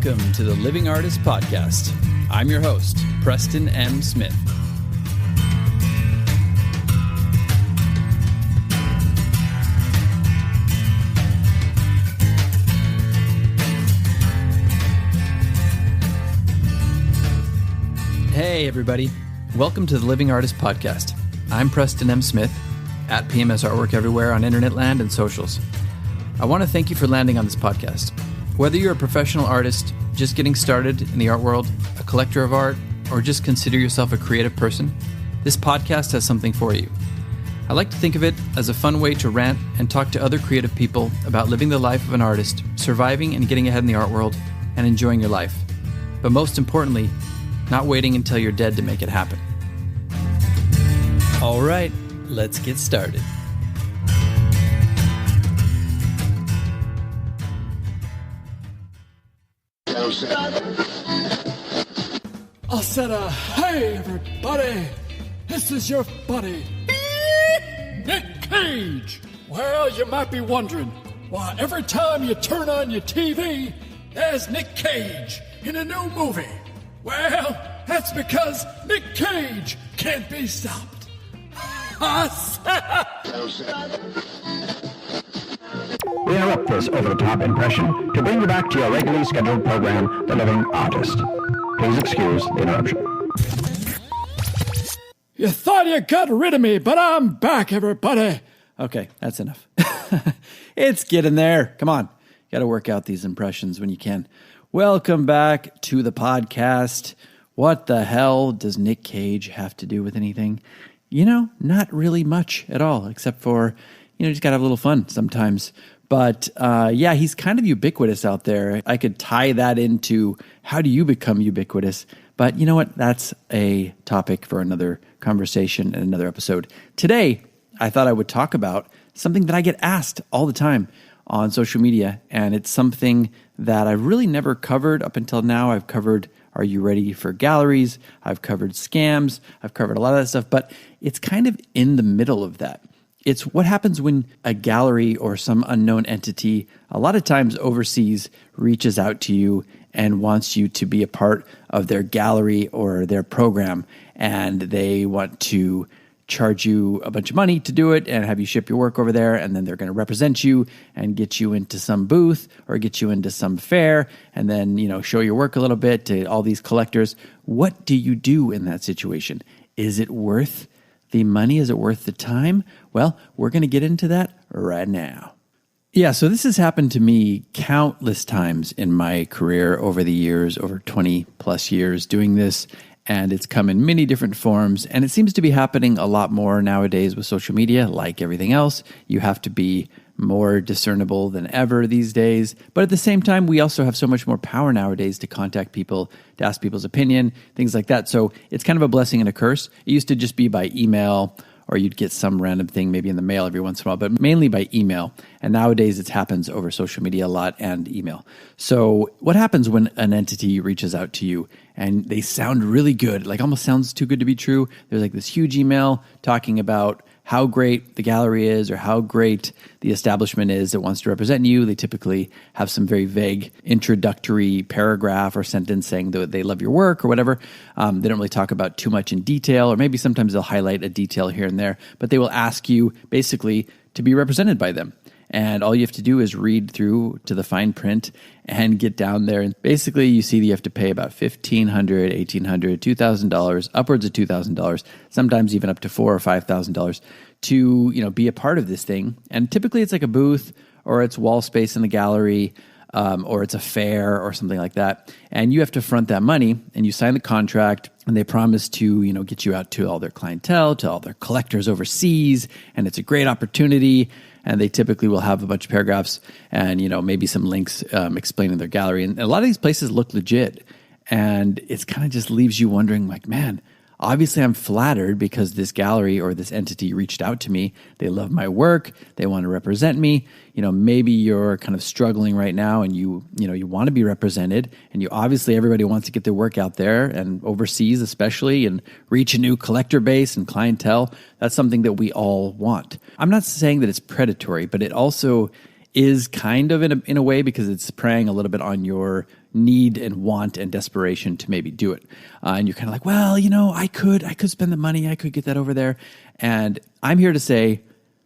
Welcome to the Living Artist Podcast. I'm your host, Preston M. Smith. Hey, everybody. Welcome to the Living Artist Podcast. I'm Preston M. Smith, at PMS Artwork everywhere on internet land and socials. I want to thank you for landing on this podcast. Whether you're a professional artist, just getting started in the art world, a collector of art, or just consider yourself a creative person, this podcast has something for you. I like to think of it as a fun way to rant and talk to other creative people about living the life of an artist, surviving and getting ahead in the art world, and enjoying your life. But most importantly, not waiting until you're dead to make it happen. All right, let's get started. I said, hey everybody, this is your buddy, Nick Cage. Well, you might be wondering, why every time you turn on your TV, there's Nick Cage in a new movie. Well, that's because Nick Cage can't be stopped. We interrupt this over-the-top impression to bring you back to your regularly scheduled program, The Living Artist. Please excuse the interruption. You thought you got rid of me, but I'm back, everybody. Okay, that's enough. It's getting there. Come on. You got to work out these impressions when you can. Welcome back to the podcast. What the hell does Nick Cage have to do with anything? You know, not really much at all, except for, you just got to have a little fun sometimes. But yeah, he's kind of ubiquitous out there. I could tie that into how do you become ubiquitous? But you know what? That's a topic for another conversation and another episode. Today, I thought I would talk about something that I get asked all the time on social media. And it's something that I've really never covered up until now. I've covered, are you ready for galleries? I've covered scams. I've covered a lot of that stuff. But it's kind of in the middle of that. It's what happens when a gallery or some unknown entity, a lot of times overseas, reaches out to you and wants you to be a part of their gallery or their program. And they want to charge you a bunch of money to do it and have you ship your work over there. And then they're going to represent you and get you into some booth or get you into some fair and then, show your work a little bit to all these collectors. What do you do in that situation? Is it worth the money? Is it worth the time? Well, we're going to get into that right now. Yeah, so this has happened to me countless times in my career over the years, over 20 plus years doing this, and it's come in many different forms, and it seems to be happening a lot more nowadays with social media. Like everything else, you have to be more discernible than ever these days. But at the same time, we also have so much more power nowadays to contact people, to ask people's opinion, things like that. So it's kind of a blessing and a curse. It used to just be by email, or you'd get some random thing maybe in the mail every once in a while, but mainly by email. And nowadays it happens over social media a lot and email. So what happens when an entity reaches out to you and they sound really good, like almost sounds too good to be true? There's like this huge email talking about how great the gallery is or how great the establishment is that wants to represent you. They typically have some very vague introductory paragraph or sentence saying that they love your work or whatever. They don't really talk about too much in detail, or maybe sometimes they'll highlight a detail here and there, but they will ask you basically to be represented by them. And all you have to do is read through to the fine print and get down there. And basically, you see that you have to pay about $1,500, $1,800, $2,000, upwards of $2,000, sometimes even up to $4,000 or $5,000 to be a part of this thing. And typically, it's like a booth or it's wall space in the gallery. Or it's a fair or something like that. And you have to front that money and you sign the contract and they promise to, get you out to all their clientele, to all their collectors overseas. And it's a great opportunity. And they typically will have a bunch of paragraphs and, maybe some links explaining their gallery. And a lot of these places look legit. And it's kind of just leaves you wondering like, man, obviously I'm flattered because this gallery or this entity reached out to me. They love my work. They want to represent me. Maybe you're kind of struggling right now and you want to be represented and obviously everybody wants to get their work out there and overseas especially and reach a new collector base and clientele. That's something that we all want. I'm not saying that it's predatory, but it also is kind of in a way because it's preying a little bit on your need and want and desperation to maybe do it. And you're kind of like, well, I could spend the money. I could get that over there. And I'm here to say,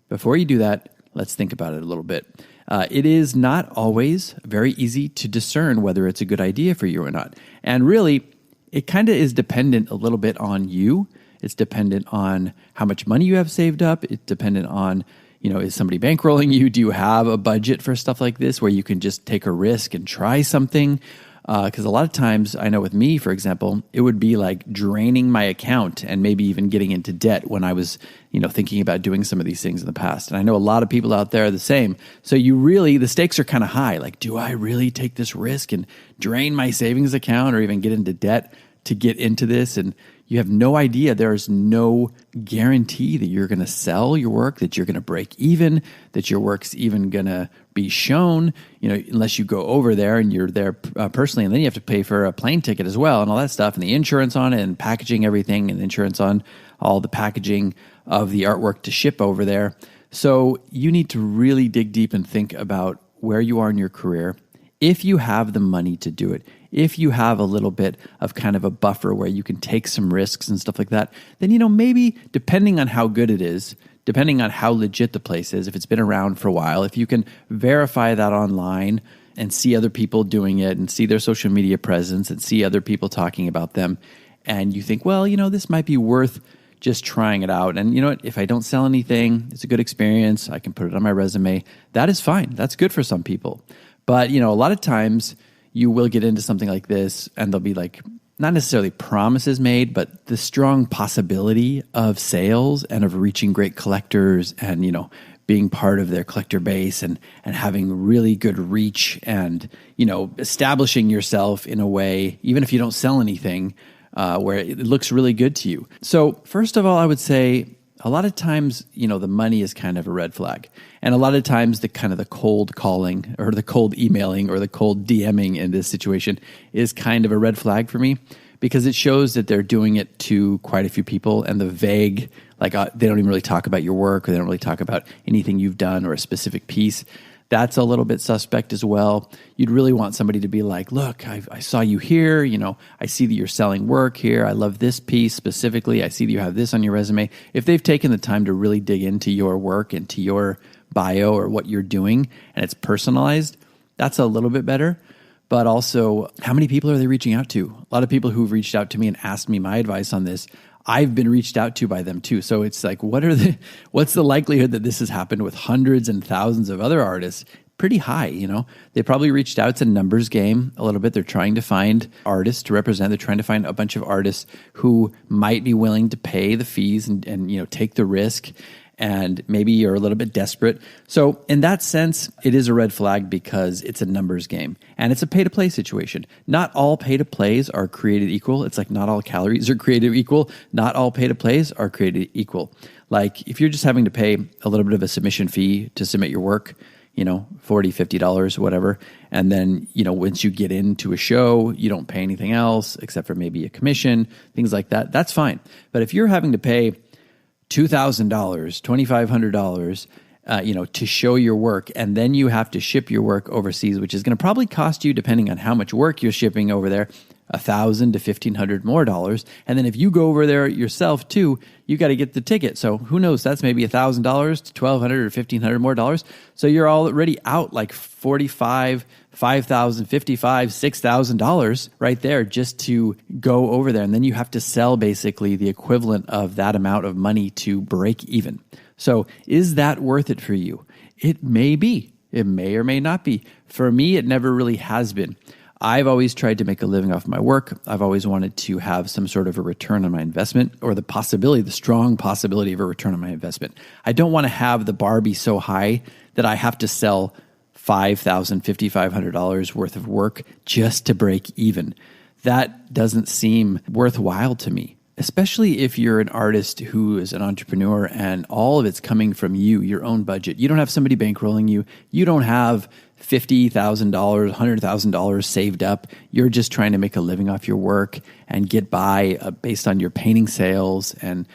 before you do that, let's think about it a little bit. It is not always very easy to discern whether it's a good idea for you or not. And really, it kind of is dependent a little bit on you. It's dependent on how much money you have saved up. It's dependent on, is somebody bankrolling you? Do you have a budget for stuff like this where you can just take a risk and try something? Because a lot of times, I know with me, for example, it would be like draining my account and maybe even getting into debt when I was, thinking about doing some of these things in the past. And I know a lot of people out there are the same. So the stakes are kind of high. Like, do I really take this risk and drain my savings account or even get into debt to get into this? And you have no idea. There's no guarantee that you're going to sell your work, that you're going to break even, that your work's even going to be shown, unless you go over there and you're there personally. And then you have to pay for a plane ticket as well and all that stuff and the insurance on it and packaging everything and insurance on all the packaging of the artwork to ship over there. So you need to really dig deep and think about where you are in your career. If you have the money to do it, if you have a little bit of kind of a buffer where you can take some risks and stuff like that, then, maybe depending on how good it is, depending on how legit the place is, if it's been around for a while, if you can verify that online and see other people doing it and see their social media presence and see other people talking about them, and you think, well, this might be worth just trying it out. And if I don't sell anything, it's a good experience. I can put it on my resume. That is fine. That's good for some people. But, a lot of times you will get into something like this and there'll be like, not necessarily promises made, but the strong possibility of sales and of reaching great collectors and, being part of their collector base and having really good reach and, establishing yourself in a way, even if you don't sell anything, where it looks really good to you. So first of all, I would say, a lot of times, the money is kind of a red flag. And a lot of times the cold calling or the cold emailing or the cold DMing in this situation is kind of a red flag for me because it shows that they're doing it to quite a few people and the vague, they don't even really talk about your work or they don't really talk about anything you've done or a specific piece. That's a little bit suspect as well. You'd really want somebody to be like, look, I saw you here. I see that you're selling work here. I love this piece specifically. I see that you have this on your resume. If they've taken the time to really dig into your work and to your bio or what you're doing and it's personalized, that's a little bit better. But also, how many people are they reaching out to? A lot of people who've reached out to me and asked me my advice on this, I've been reached out to by them too. So it's like, what's the likelihood that this has happened with hundreds and thousands of other artists? Pretty high, They probably reached out. It's a numbers game a little bit. They're trying to find artists to represent. They're trying to find a bunch of artists who might be willing to pay the fees and take the risk. And maybe you're a little bit desperate. So in that sense, it is a red flag because it's a numbers game and it's a pay-to-play situation. Not all pay-to-plays are created equal. It's like not all calories are created equal. Not all pay-to-plays are created equal. Like if you're just having to pay a little bit of a submission fee to submit your work, $40, $50, whatever. And then, once you get into a show, you don't pay anything else except for maybe a commission, things like that. That's fine. But if you're having to pay $2,000, $2,500, to show your work, and then you have to ship your work overseas, which is going to probably cost you, depending on how much work you're shipping over there, $1,000 to $1,500 more dollars. And then if you go over there yourself too, you got to get the ticket. So who knows? That's maybe $1,000 to $1,200 or $1,500 more dollars. So you're already out like $45,000, $5,000, $55,000, $6,000 right there just to go over there. And then you have to sell basically the equivalent of that amount of money to break even. So is that worth it for you? It may be. It may or may not be. For me, it never really has been. I've always tried to make a living off my work. I've always wanted to have some sort of a return on my investment or the strong possibility of a return on my investment. I don't want to have the bar be so high that I have to sell $5,000, $5,500 worth of work just to break even. That doesn't seem worthwhile to me, especially if you're an artist who is an entrepreneur and all of it's coming from you, your own budget. You don't have somebody bankrolling you. You don't have $50,000, $100,000 saved up. You're just trying to make a living off your work and get by based on your painting sales and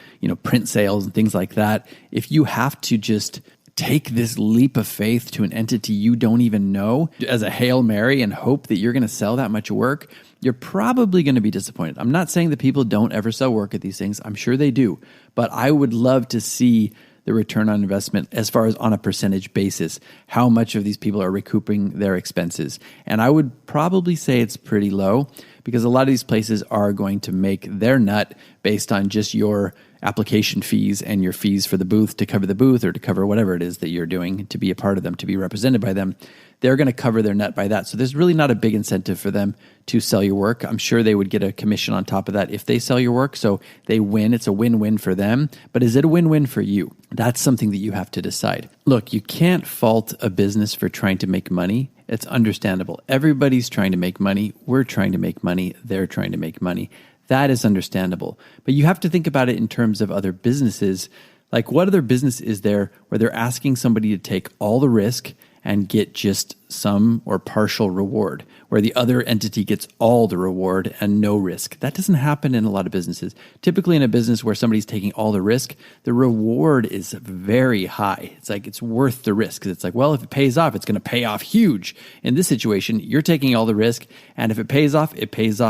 print sales and things like that. If you have to just take this leap of faith to an entity you don't even know as a Hail Mary and hope that you're going to sell that much work, you're probably going to be disappointed. I'm not saying that people don't ever sell work at these things. I'm sure they do. But I would love to see the return on investment as far as on a percentage basis, how much of these people are recouping their expenses. And I would probably say it's pretty low because a lot of these places are going to make their nut based on just your application fees and your fees for the booth to cover the booth or to cover whatever it is that you're doing to be a part of them, to be represented by them. They're going to cover their nut by that. So there's really not a big incentive for them to sell your work. I'm sure they would get a commission on top of that if they sell your work. So they win. It's a win-win for them. But is it a win-win for you? That's something that you have to decide. Look, you can't fault a business for trying to make money. It's understandable. Everybody's trying to make money. We're trying to make money. They're trying to make money. That is understandable. But you have to think about it in terms of other businesses. Like, what other business is there where they're asking somebody to take all the risk and get just some or partial reward, where the other entity gets all the reward and no risk? That doesn't happen in a lot of businesses. Typically in a business where somebody's taking all the risk, the reward is very high. It's like it's worth the risk. It's like, well, if it pays off, it's going to pay off huge. In this situation, you're taking all the risk, and if it pays off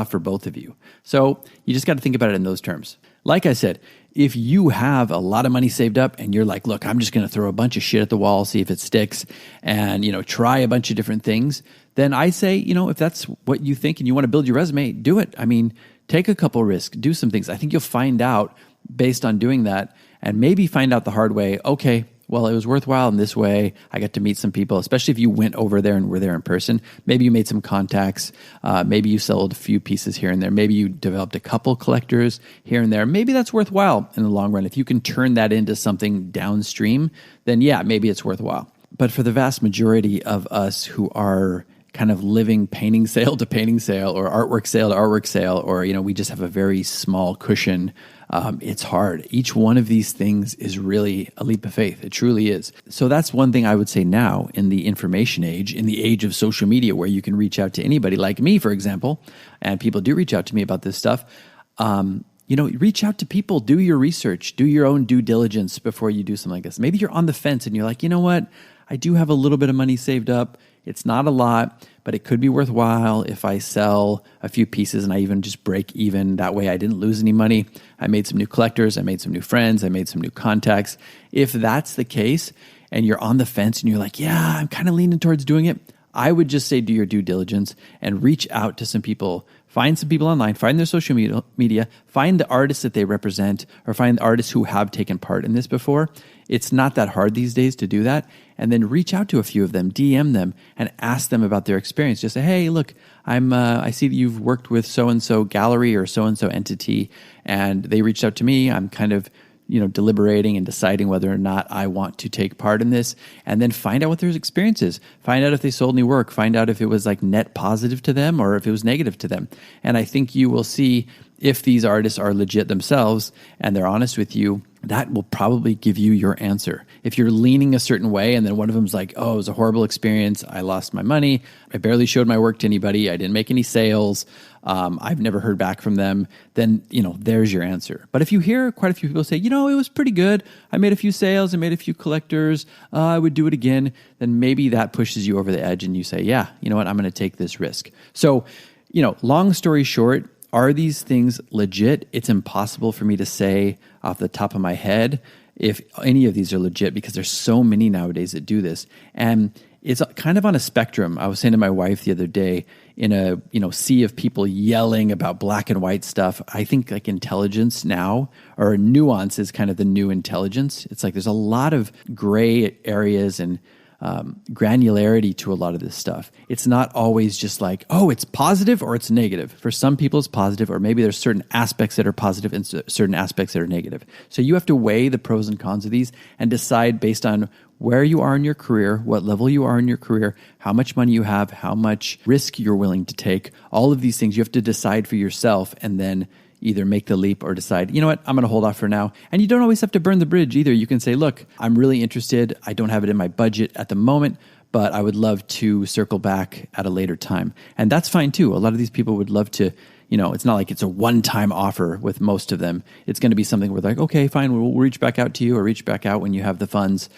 for both of you. So you just got to think about it in those terms. Like I said, if you have a lot of money saved up and you're like, look, I'm just going to throw a bunch of shit at the wall, see if it sticks, and, try a bunch of different things, then I say, if that's what you think and you want to build your resume, do it. I mean, take a couple risks, do some things. I think you'll find out based on doing that, and maybe find out the hard way, okay, well, it was worthwhile in this way. I got to meet some people, especially if you went over there and were there in person. Maybe you made some contacts. Maybe you sold a few pieces here and there. Maybe you developed a couple collectors here and there. Maybe that's worthwhile in the long run. If you can turn that into something downstream, then yeah, maybe it's worthwhile. But for the vast majority of us who are kind of living painting sale to painting sale or artwork sale to artwork sale, or, we just have a very small cushion, it's hard. Each one of these things is really a leap of faith. It truly is. So that's one thing I would say now in the information age, in the age of social media, where you can reach out to anybody like me, for example, and people do reach out to me about this stuff. Reach out to people, do your research, do your own due diligence before you do something like this. Maybe you're on the fence and you're like, you know what? I do have a little bit of money saved up. It's not a lot, but it could be worthwhile if I sell a few pieces and I even just break even. That way I didn't lose any money. I made some new collectors. I made some new friends. I made some new contacts. If that's the case and you're on the fence and you're like, yeah, I'm kind of leaning towards doing it, I would just say do your due diligence and reach out to some people. Find some people online, find their social media, find the artists that they represent, or find the artists who have taken part in this before. It's not that hard these days to do that. And then reach out to a few of them, DM them, and ask them about their experience. Just say, hey, look, I see that you've worked with so-and-so gallery or so-and-so entity, and they reached out to me. I'm kind of deliberating and deciding whether or not I want to take part in this, and then find out what their experience is. Find out if they sold any work. Find out if it was like net positive to them or if it was negative to them. And I think you will see if these artists are legit themselves and they're honest with you, that will probably give you your answer. If you're leaning a certain way and then one of them's like, oh, it was a horrible experience. I lost my money. I barely showed my work to anybody. I didn't make any sales. I've never heard back from them. Then, there's your answer. But if you hear quite a few people say, it was pretty good. I made a few sales. I made a few collectors. I would do it again. Then maybe that pushes you over the edge and you say, yeah, you know what? I'm going to take this risk. So, long story short, are these things legit? It's impossible for me to say off the top of my head if any of these are legit because there's so many nowadays that do this. And it's kind of on a spectrum. I was saying to my wife the other day, in a sea of people yelling about black and white stuff, I think like intelligence now, or nuance, is kind of the new intelligence. It's like there's a lot of gray areas and granularity to a lot of this stuff. It's not always just like, oh, it's positive or it's negative. For some people it's positive, or maybe there's certain aspects that are positive and certain aspects that are negative. So you have to weigh the pros and cons of these and decide based on where you are in your career, what level you are in your career, how much money you have, how much risk you're willing to take. All of these things you have to decide for yourself, and then either make the leap or decide, you know what, I'm going to hold off for now. And you don't always have to burn the bridge either. You can say, look, I'm really interested. I don't have it in my budget at the moment, but I would love to circle back at a later time. And that's fine too. A lot of these people would love to, it's not like it's a one-time offer with most of them. It's going to be something where they're like, okay, fine, we'll reach back out to you, or reach back out when you have the funds.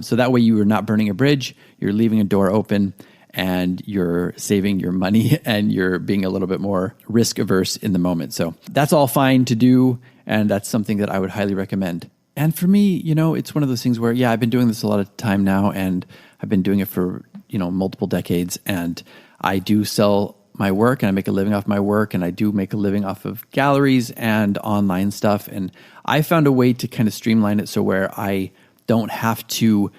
So that way you are not burning a bridge, you're leaving a door open, and you're saving your money and you're being a little bit more risk averse in the moment. So that's all fine to do. And that's something that I would highly recommend. And for me, it's one of those things where, I've been doing this a lot of time now, and I've been doing it for, multiple decades. And I do sell my work, and I make a living off my work, and I do make a living off of galleries and online stuff. And I found a way to kind of streamline it so where I don't have to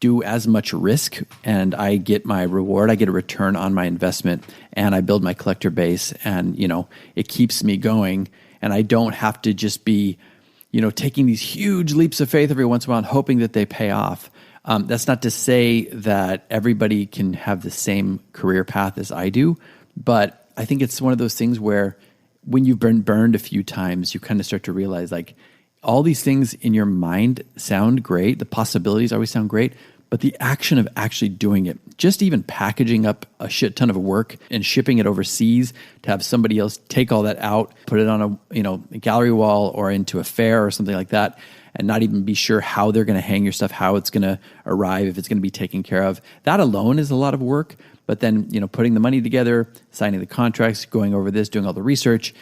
do as much risk, and I get my reward, I get a return on my investment, and I build my collector base, and it keeps me going, and I don't have to just be taking these huge leaps of faith every once in a while and hoping that they pay off. That's not to say that everybody can have the same career path as I do, but I think it's one of those things where when you've been burned a few times, you kind of start to realize like all these things in your mind sound great. The possibilities always sound great, but the action of actually doing it, just even packaging up a shit ton of work and shipping it overseas to have somebody else take all that out, put it on a gallery wall or into a fair or something like that, and not even be sure how they're going to hang your stuff, how it's going to arrive, if it's going to be taken care of. That alone is a lot of work. But then, putting the money together, signing the contracts, going over this, doing all the research,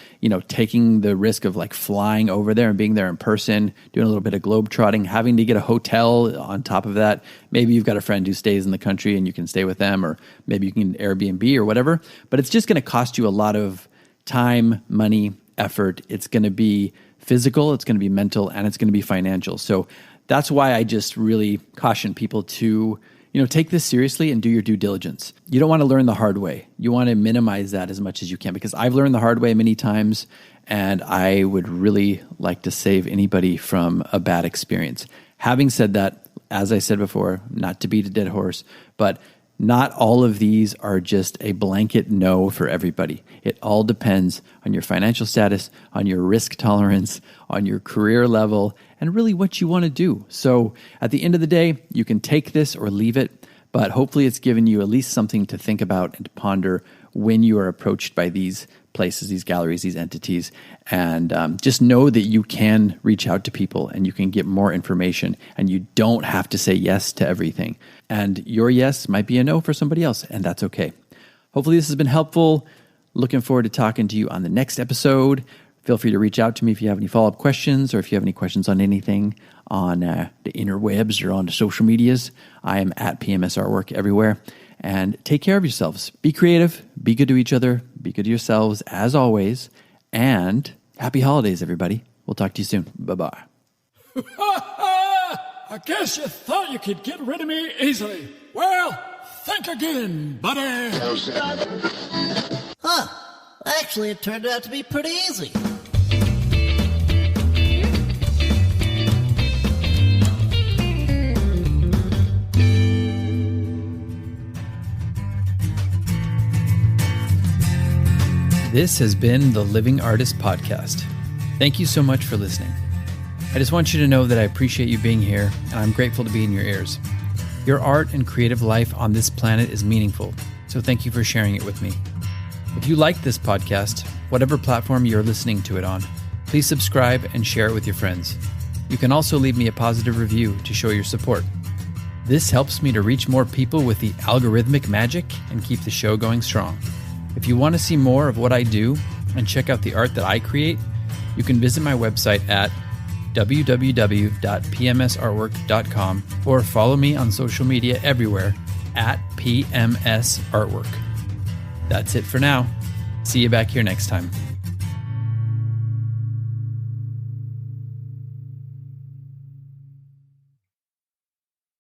taking the risk of like flying over there and being there in person, doing a little bit of globetrotting, having to get a hotel on top of that. Maybe you've got a friend who stays in the country and you can stay with them, or maybe you can Airbnb or whatever. But it's just going to cost you a lot of time, money, effort. It's going to be physical, it's going to be mental, and it's going to be financial. So that's why I just really caution people to take this seriously and do your due diligence. You don't want to learn the hard way. You want to minimize that as much as you can, because I've learned the hard way many times, and I would really like to save anybody from a bad experience. Having said that, as I said before, not to beat a dead horse, but not all of these are just a blanket no for everybody. It all depends on your financial status, on your risk tolerance, on your career level, and really what you want to do. So at the end of the day, you can take this or leave it, but hopefully it's given you at least something to think about and to ponder when you are approached by these places, these galleries, these entities. And just know that you can reach out to people and you can get more information, and you don't have to say yes to everything. And your yes might be a no for somebody else, and that's okay. Hopefully this has been helpful. Looking forward to talking to you on the next episode. Feel free to reach out to me if you have any follow-up questions, or if you have any questions on anything on the interwebs or on the social medias. I am at PMS Artwork everywhere. And take care of yourselves. Be creative, be good to each other, be good to yourselves as always, and happy holidays, everybody. We'll talk to you soon. Bye-bye. I guess you thought you could get rid of me easily. Well, think again, buddy. Huh. Actually, it turned out to be pretty easy. This has been the Living Artist Podcast. Thank you so much for listening. I just want you to know that I appreciate you being here, and I'm grateful to be in your ears. Your art and creative life on this planet is meaningful, so thank you for sharing it with me. If you like this podcast, whatever platform you're listening to it on, please subscribe and share it with your friends. You can also leave me a positive review to show your support. This helps me to reach more people with the algorithmic magic and keep the show going strong. If you want to see more of what I do and check out the art that I create, you can visit my website at www.pmsartwork.com or follow me on social media everywhere at PMS Artwork. That's it for now. See you back here next time.